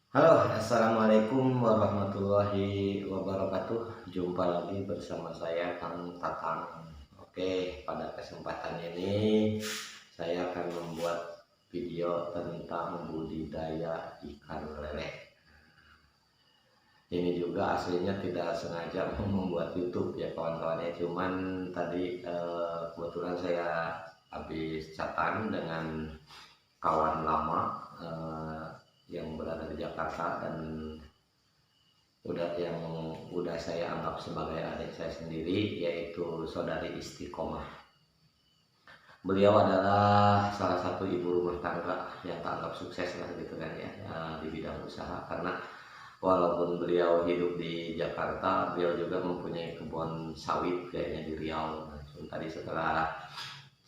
Halo, assalamualaikum warahmatullahi wabarakatuh. Jumpa lagi bersama saya Kang Tatang. Oke, pada kesempatan ini saya akan membuat video tentang budidaya ikan lele. Ini juga aslinya tidak sengaja membuat YouTube ya kawan-kawannya. Cuman tadi kebetulan saya habis chatan dengan kawan lama yang berada di Jakarta dan udah saya anggap sebagai adik saya sendiri, yaitu saudari Istiqomah. Beliau adalah salah satu ibu rumah tangga yang tak anggap sukses lah gitu kan ya, di bidang usaha, karena walaupun beliau hidup di Jakarta, beliau juga mempunyai kebun sawit kayaknya di Riau. Nah, tadi setelah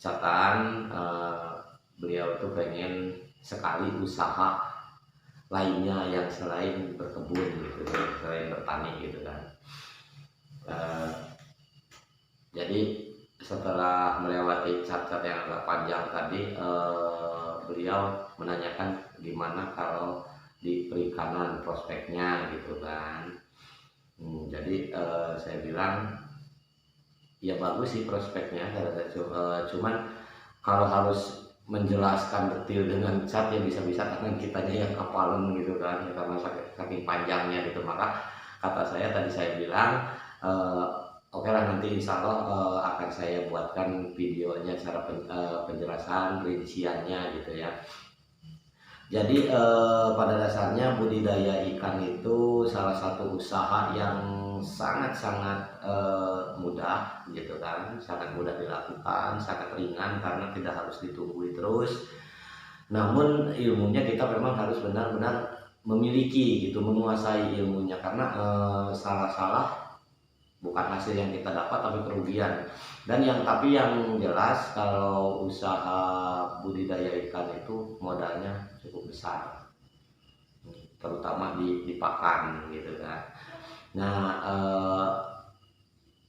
catatan, beliau itu pengen sekali usaha lainnya yang selain berkebun gitu, selain bertani gitu kan. Jadi setelah melewati cat-cat yang agak panjang tadi, beliau menanyakan gimana kalau di perikanan prospeknya gitu kan. Jadi saya bilang ya bagus sih prospeknya, cuman kalau harus menjelaskan detail dengan cat ya bisa-bisa tangan kitanya yang kapalan gitu kan ya, karena saking panjangnya gitu. Maka kata saya tadi, saya bilang oke lah, nanti insya Allah akan saya buatkan videonya cara penjelasan rinciannya gitu ya. Jadi pada dasarnya budidaya ikan itu salah satu usaha yang sangat-sangat mudah gitu kan, sangat mudah dilakukan, sangat ringan karena tidak harus ditunggu terus. Namun ilmunya kita memang harus benar-benar memiliki gitu, menguasai ilmunya, karena salah-salah bukan hasil yang kita dapat tapi kerugian. Dan tapi yang jelas kalau usaha budidaya ikan itu modalnya cukup besar, terutama di pakan gitu kan. Nah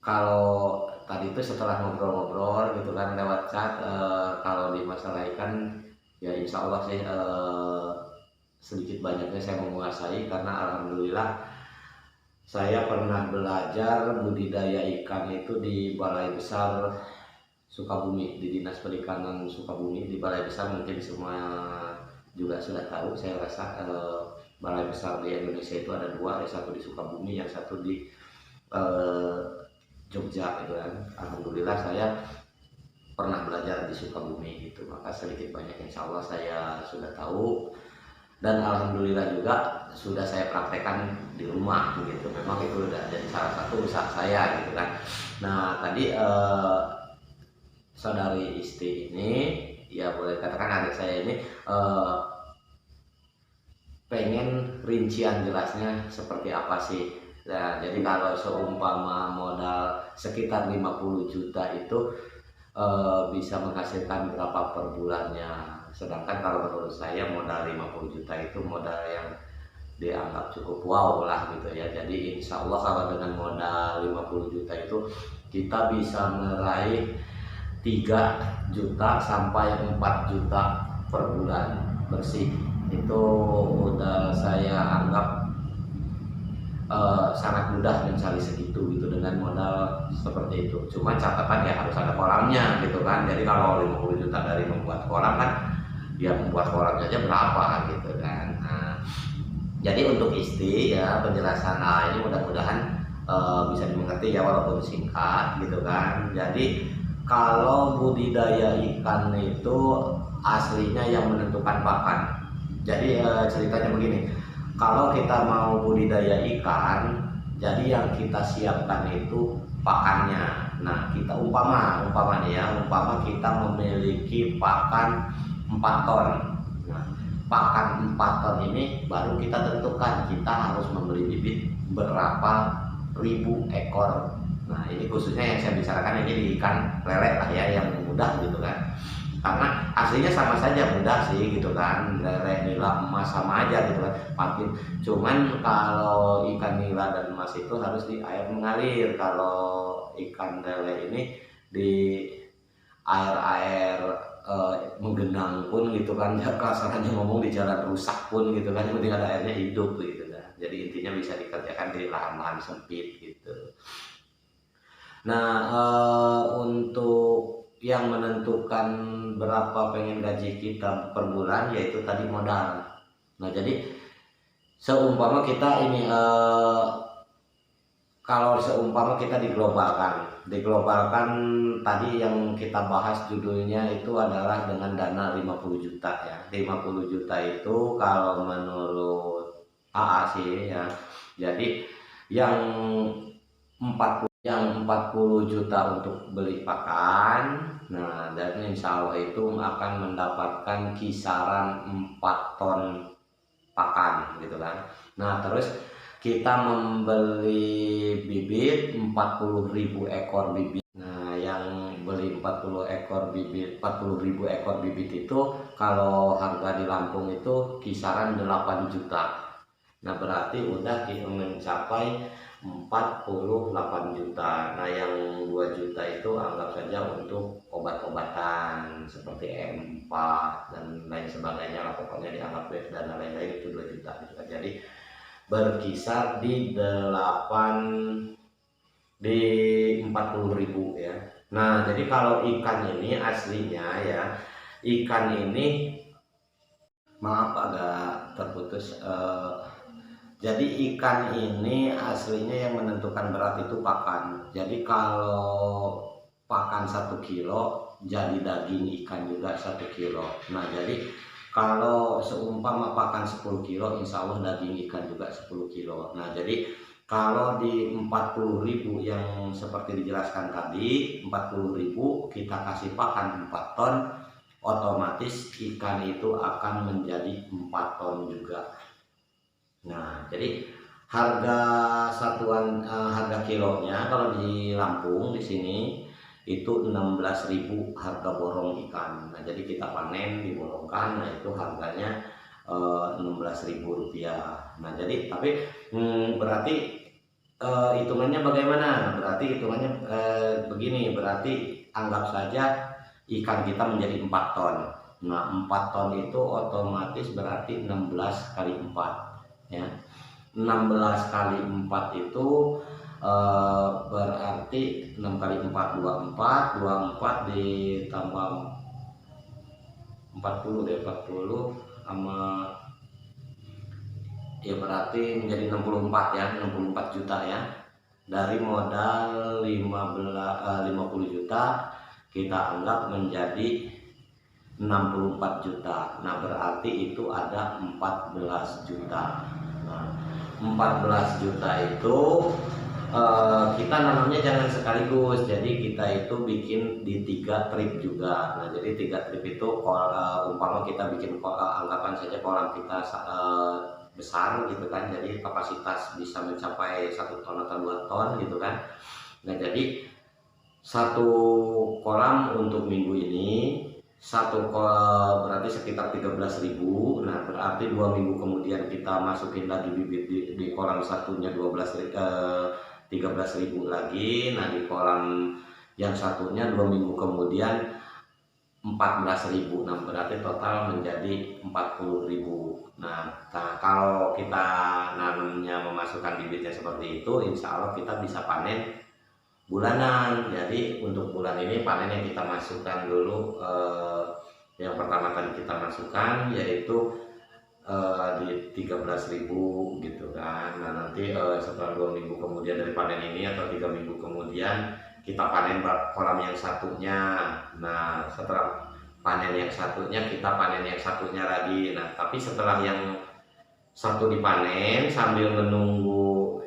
kalau tadi itu setelah ngobrol-ngobrol gitu kan lewat chat, kalau di masalah ikan ya insya Allah sih sedikit banyaknya saya menguasai, karena alhamdulillah saya pernah belajar budidaya ikan itu di Balai Besar Sukabumi, di Dinas Perikanan Sukabumi. Di Balai Besar mungkin semua juga sudah tahu, saya rasa balai besar di Indonesia itu ada dua, yang satu di Sukabumi, yang satu di Jogja gitu kan. Alhamdulillah saya pernah belajar di Sukabumi gitu, maka sedikit banyak insya Allah saya sudah tahu, dan alhamdulillah juga sudah saya praktekkan di rumah gitu. Memang itu udah jadi salah satu usaha saya gitu kan. Nah tadi saudari Isti ini, ya boleh katakan adik saya ini, pengen rincian jelasnya seperti apa sih. Nah jadi kalau seumpama modal sekitar 50 juta itu bisa menghasilkan berapa per bulannya. Sedangkan kalau menurut saya modal 50 juta itu modal yang dianggap cukup wow lah gitu ya. Jadi insya Allah kalau dengan modal 50 juta itu kita bisa meraih 3 juta sampai 4 juta per bulan bersih. Itu udah saya anggap sangat mudah mencari segitu gitu dengan modal seperti itu. Cuma catatan ya harus ada kolamnya gitu kan. Jadi kalau 50 juta dari membuat kolam kan, dia membuat kolamnya aja berapa gitu kan. Nah, jadi untuk Isti ya penjelasan ini mudah-mudahan bisa dimengerti ya, walaupun singkat gitu kan. Jadi kalau budidaya ikan itu aslinya yang menentukan pakan. Jadi ceritanya begini, kalau kita mau budidaya ikan, jadi yang kita siapkan itu pakannya. Nah kita umpama kita memiliki pakan 4 ton. Nah, pakan 4 ton ini baru kita tentukan kita harus membeli bibit berapa ribu ekor. Nah ini khususnya yang saya bicarakan ini di ikan lele lah ya, yang mudah gitu kan. Karena aslinya sama saja mudah sih gitu kan, lele, nila, emas sama aja gitu kan, patin. Cuman kalau ikan nila dan emas itu harus di air mengalir. Kalau ikan lele ini di air-air menggenang pun gitu kan, ya kasarannya ngomong di jalan rusak pun gitu kan, yang penting ada airnya hidup gitu kan. Jadi intinya bisa dikerjakan di lahan-lahan sempit gitu. Nah, untuk yang menentukan berapa pengen gaji kita per bulan yaitu tadi modal. Nah, jadi seumpama kita ini kalau seumpama kita diglobalkan tadi yang kita bahas judulnya itu adalah dengan dana 50 juta ya. 50 juta itu kalau menurut AA sih ya. Jadi yang 40 juta untuk beli pakan. Nah, dan insya Allah itu akan mendapatkan kisaran 4 ton pakan gitu kan. Nah, terus kita membeli bibit 40.000 ekor bibit. Nah, yang beli 40.000 ekor bibit itu kalau harga di Lampung itu kisaran 8 juta. Nah, berarti udah kita mencapai 48 juta. Nah, yang 2 juta itu anggap saja untuk obat-obatan seperti M4 dan lain sebagainya lah, pokoknya dianggap dan lain-lain itu 2 juta gitu. Jadi berkisar di 40.000 ya. Nah, jadi kalau ikan ini aslinya ya, ikan ini maaf agak terputus. Jadi ikan ini aslinya yang menentukan berat itu pakan. Jadi kalau pakan 1 kilo, jadi daging ikan juga 1 kilo. Nah, jadi kalau seumpama pakan 10 kilo, insya Allah daging ikan juga 10 kilo. Nah, jadi kalau di 40.000 yang seperti dijelaskan tadi, 40.000 kita kasih pakan 4 ton, otomatis ikan itu akan menjadi 4 ton juga. Nah, jadi harga harga kilonya kalau di Lampung di sini itu 16.000 harga borong ikan. Nah, jadi kita panen diborongkan, nah itu harganya 16.000 rupiah. Nah, jadi tapi berarti hitungannya bagaimana? Berarti hitungannya begini, berarti anggap saja ikan kita menjadi 4 ton. Nah, 4 ton itu otomatis berarti 16 kali 4 ya. 16 kali 4 itu berarti 6 kali 4 24 ditambah 40 deh, 40 sama ya berarti menjadi 64 ya, 64 juta ya. Dari modal 50 juta kita anggap menjadi 64 juta. Nah, berarti itu ada 14 juta. Nah, 14 juta itu kita nanamnya jangan sekaligus, jadi kita itu bikin di 3 trip juga. Nah, jadi 3 trip itu umpama kita bikin anggapan saja kolam kita besar gitu kan, jadi kapasitas bisa mencapai 1 ton atau 2 ton gitu kan. Nah, jadi 1 kolam untuk minggu ini, 1 kolam berarti sekitar 13.000. Nah, berarti 2 minggu kemudian kita masukin lagi bibit di kolam satunya 13.000 lagi. Nah, di kolam yang satunya 2 minggu kemudian 14.000. Nah, berarti total menjadi 40.000. Nah, kalau kita nanamnya memasukkan bibitnya seperti itu, insya Allah kita bisa panen bulanan. Jadi untuk bulan ini panen yang kita masukkan dulu, yang pertama kali kita masukkan yaitu di 13.000 gitu kan. Nah, nanti setelah 2 minggu kemudian dari panen ini atau 3 minggu kemudian kita panen kolam yang satunya. Nah, setelah panen yang satunya kita panen yang satunya lagi. Nah, tapi setelah yang satu dipanen, sambil menunggu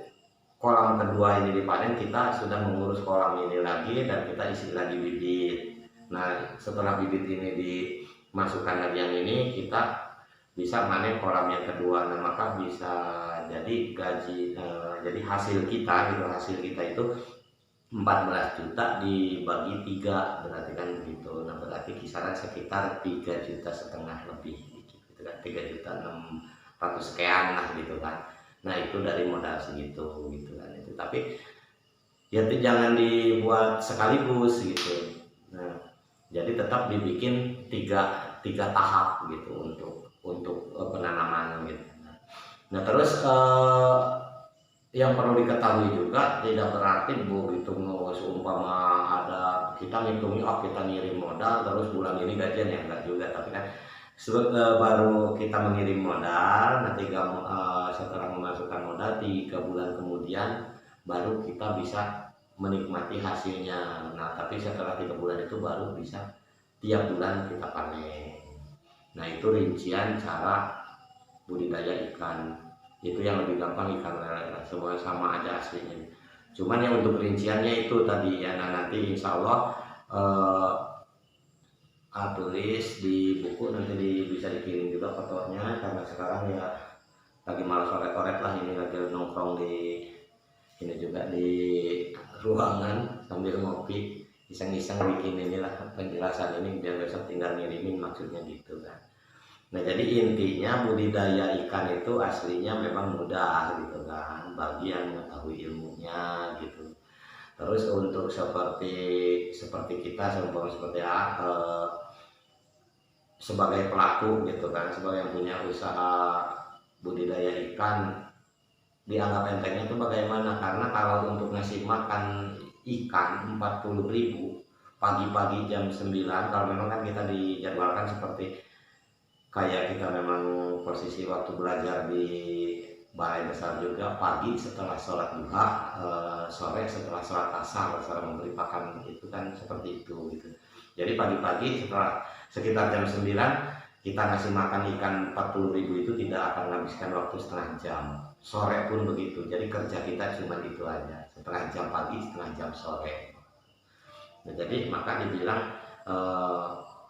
kolam kedua ini dipanen, kita sudah mengurus kolam ini lagi dan kita isi lagi bibit. Nah, setelah bibit ini dimasukkan lagi yang ini, kita bisa panen kolam yang kedua. Nah, maka bisa jadi jadi hasil kita itu 14 juta dibagi 3, berarti kan begitu. Nah, berarti kisaran sekitar 3,5 juta lebih gitu kan, 3.600.000 sekian lah gitu kan. Nah, itu dari modal segitu gitu kan. Itu tapi ya jangan dibuat sekaligus gitu. Nah, Jadi tetap dibikin tiga tahap gitu untuk penanaman gitu. Nah terus yang perlu diketahui juga, tidak berarti begitu seumpama ada kita ngitungnya kita ngirim modal terus bulan ini gajian, ya enggak juga. Tapi kan baru kita mengirim modal, nanti setelah memasukkan modal 3 bulan kemudian baru kita bisa menikmati hasilnya. Nah tapi setelah 3 bulan itu baru bisa tiap bulan kita panen. Nah itu rincian cara budidaya ikan. Itu yang lebih gampang ikan lele, semua sama aja aslinya. Cuman yang untuk rinciannya itu tadi ya. Nah nanti insya Allah tulis di buku, nanti bisa dikirim juga fotonya, karena sekarang ya lagi malas oret-oret lah, ini lagi nongkrong di ini juga di ruangan sambil ngopi, iseng-iseng bikin inilah penjelasan ini biar besok tinggal ngirimin, maksudnya gitu kan. Nah jadi intinya budidaya ikan itu aslinya memang mudah gitu kan, bagi yang mengetahui ilmunya gitu. Terus untuk seperti kita seperti sebagai pelaku gitu kan, sebagai yang punya usaha budidaya ikan, dianggap entengnya itu bagaimana? Karena kalau untuk ngasih makan ikan 40.000 pagi-pagi jam 9, kalau memang kan kita dijadwalkan seperti kayak kita memang posisi waktu belajar di balai besar juga, pagi setelah sholat duha, sore setelah sholat asar, setelah memberi pakan, itu kan seperti itu gitu. Jadi pagi-pagi setelah sekitar jam 9 kita ngasih makan ikan 40.000 itu tidak akan menghabiskan waktu setengah jam. Sore pun begitu, jadi kerja kita cuma itu aja, setengah jam pagi, setengah jam sore. Nah, jadi maka dibilang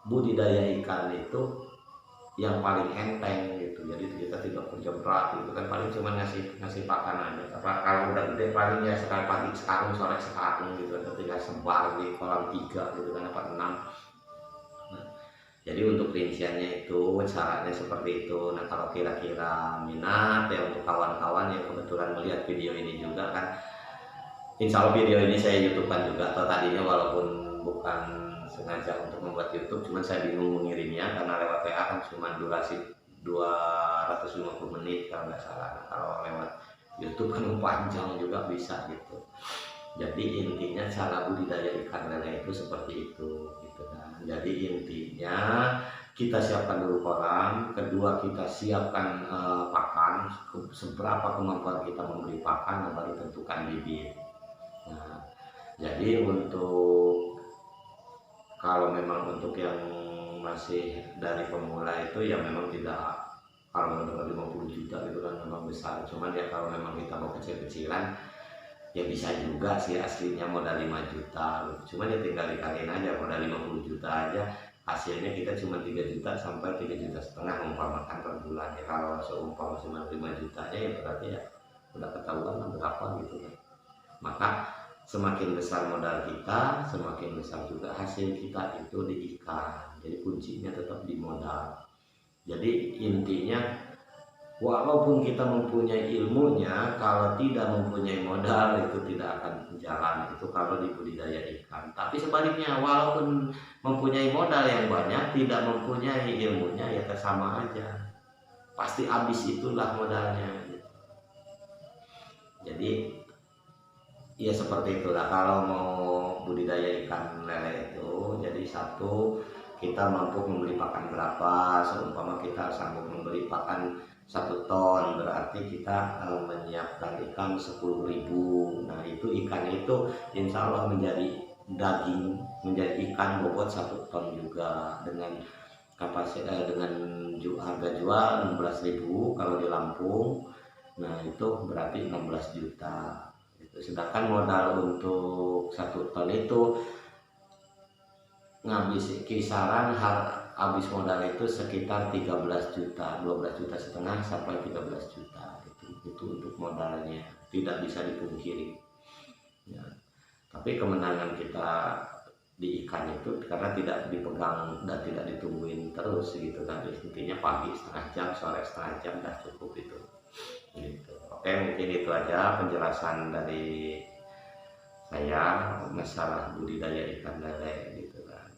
budidaya ikan itu yang paling enteng gitu. Jadi kita tidak kerja berat gitu kan, paling cuma ngasih pakan aja. Kalau udah gede paling ya sekali pagi sekarang, sore sekarang gitu, tinggal sebar di kolam 3 gitu kan, apa 6. Jadi untuk rinciannya itu caranya seperti itu. Nah kalau kira-kira minat ya, untuk kawan-kawan yang kebetulan melihat video ini juga kan, insya Allah video ini saya YouTubekan juga, atau tadinya walaupun bukan sengaja untuk membuat YouTube, cuman saya bingung mengirimnya karena lewat WA kan cuma durasi 250 menit kalau nggak salah. Nah, kalau lewat YouTube kan panjang juga bisa gitu. Jadi intinya cara budidaya ikan lele itu seperti itu gitu kan. Jadi intinya kita siapkan dulu kolam, kedua kita siapkan pakan, seberapa kemampuan kita membeli pakan, dan baru tentukan bibit. Nah, jadi untuk kalau memang untuk yang masih dari pemula itu ya memang tidak, kalau menurut 50 juta itu kan memang besar. Cuman ya kalau memang kita mau kecil-kecilan ya bisa juga sih, aslinya modal 5 juta gitu. Cuman ya tinggal dikaliin aja, modal 50 juta aja hasilnya kita cuma 3 juta sampai 3,5 juta umpamakan per bulan. Ya kalau seumpama cuma 5 juta aja ya berarti ya udah ketahuan berapa gitu kan. Maka semakin besar modal kita, semakin besar juga hasil kita itu di ikan. Jadi kuncinya tetap di modal. Jadi intinya walaupun kita mempunyai ilmunya, kalau tidak mempunyai modal itu tidak akan jalan. Itu kalau di budidaya ikan. Tapi sebaliknya, walaupun mempunyai modal yang banyak, tidak mempunyai ilmunya, ya sama aja. Pasti habis itulah modalnya. Jadi ya seperti itulah kalau mau budidaya ikan lele itu. Jadi satu, kita mampu membeli pakan berapa. Seumpama kita sanggup membeli pakan 1 ton, berarti kita menyiapkan ikan 10.000. Nah itu ikan itu insya Allah menjadi daging, menjadi ikan bobot 1 ton juga, dengan kapasitas dengan harga jual 16.000 kalau di Lampung. Nah itu berarti 16 juta. Sedangkan modal untuk 1 ton itu ngabis kisaran habis modal itu sekitar 13 juta, 12,5 juta sampai 13 juta. Itu untuk modalnya, tidak bisa dipungkiri ya. Tapi kemenangan kita di ikan itu karena tidak dipegang dan tidak ditungguin terus gitu kan. Intinya pagi setengah jam, sore setengah jam dah cukup itu gitu. Oke, mungkin itu aja penjelasan dari saya masalah budidaya ikan lele gitu kan.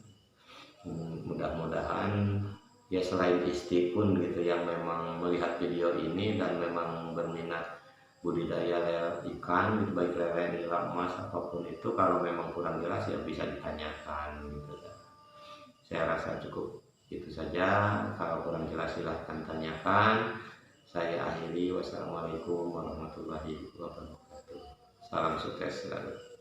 Mudah-mudahan ya selain istri pun gitu yang memang melihat video ini dan memang berminat budidaya ikan gitu, baik lele, nila, emas apapun itu, kalau memang kurang jelas ya bisa ditanyakan gitu ya. Saya rasa cukup itu saja, kalau kurang jelas silahkan tanyakan. Saya akhiri, wassalamualaikum warahmatullahi wabarakatuh. Salam sukses selalu.